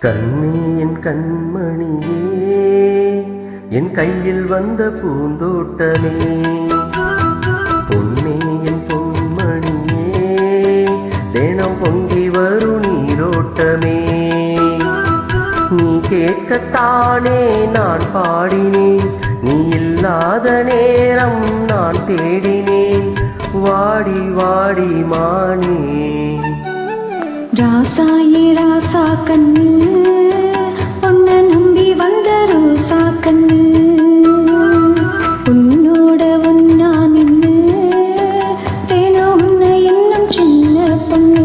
கண்ணே என் கண்மணியே, என் கையில் வந்த பூந்தோட்டமே, பொன்னே என் பொன்மணியே, தினம் பொங்கி வரும் நீரோட்டமே. நீ கேட்கத்தானே நான் பாடினேன், நீ இல்லாத நேரம் நான் தேடினேன், வாடி வாடி மானே. ராசாயே ராசா கண்ணு, உன்னை நம்பி வந்த ரோசா கண்ணு, உன்னோட ஒன்னா நின்னு தேனோ உன்னை இன்னும் சின்ன பொண்ணு.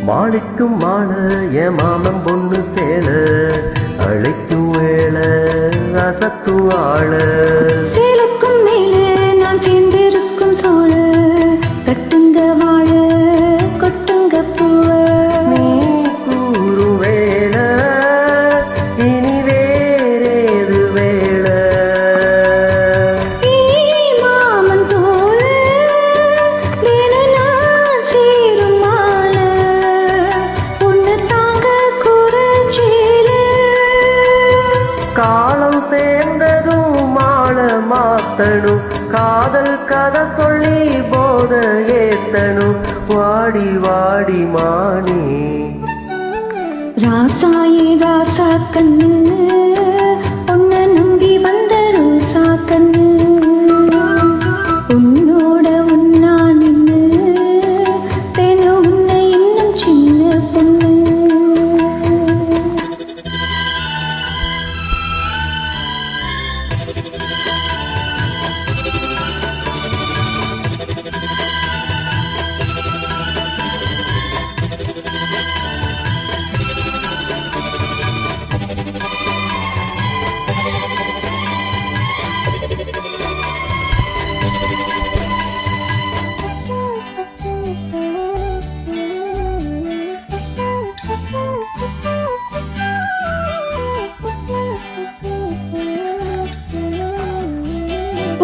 மாளிக்கும் மாலை என் மாமன் பொண்ணு சேல, அழைக்கும் வேளை அசத்தும் ஆள. சேலுக்கும் மேலே நான் சேர்ந்திருக்கும் சோழ, கட்டுங்க வாழ கொட்டுங்க பூவ. நீ கூறும் வேளை இனி வேறேது வேளை. மாமன் தோழ தினம் நான் சேரும் மாலை, உன்னை தாங்க குறைச்சேல. காலம் சேர்ந்ததும் மாலை மாத்தணும், காதல் கதை சொல்லி போத ஏத்தணும், வாடி வாடி மானே. ராசாயே ராசா கண்ணு, உன்னை நம்பி வந்த ரோசா கண்ணு, உன்னோட உன்னா நின்னு தேனோ உன்னை இன்னும் சின்ன பொண்ணு.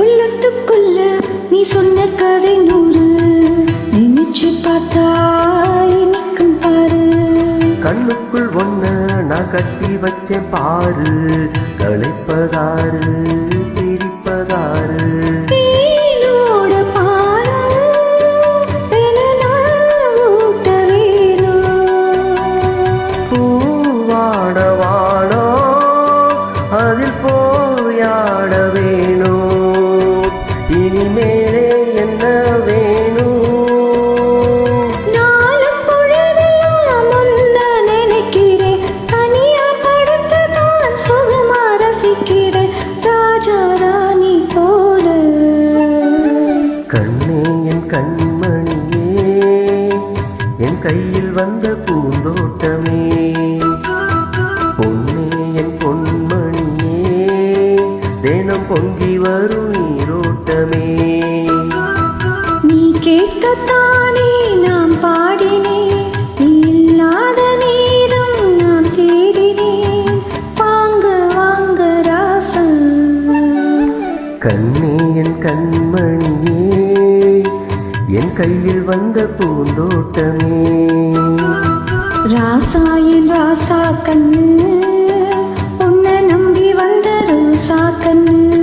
உள்ளத்துக்குள்ள நீ சொன்ன கதை நூறு, நினைச்சு பார்த்தா நிற்கும் பாரு. கண்ணுக்குள் ஒன்ன நான் கட்டி வச்சேன் பாரு, களைப்பதாரு பிரிப்பதாரு. தேனோட பாலம் தினம் நான் ஊட்ட வேணும். பூவாட வாழோ அதில் போயாட வேணும், இனிமேலே என்ன வேணும். நாளும் பொழுதெல்லாம் உன்னை நினைக்கிறேன், தனியா படுத்து நான் சுகமா ரசிக்கிறேன், ராஜா ராணி போல. கண்ணே என் கண்மணியே, என் கையில் வந்த பூந்தோட்டமே, பொன்னே என் பொன்மணியே, தினம் பொங்கி வரும் நீரோட்டமே. நீ கேட்கத்தானே நான் பாடினேன், நீ இல்லாத நேரம் நான் தேடினேன், வாங்க வாங்க ராசன். கண்ணே என் கண்மணியே, என் கையில் வந்த பூந்தோட்டமே. ராசாயின் ராசா கண்ணு, உன்னை நம்பி வந்த ரோசா கண்ணு.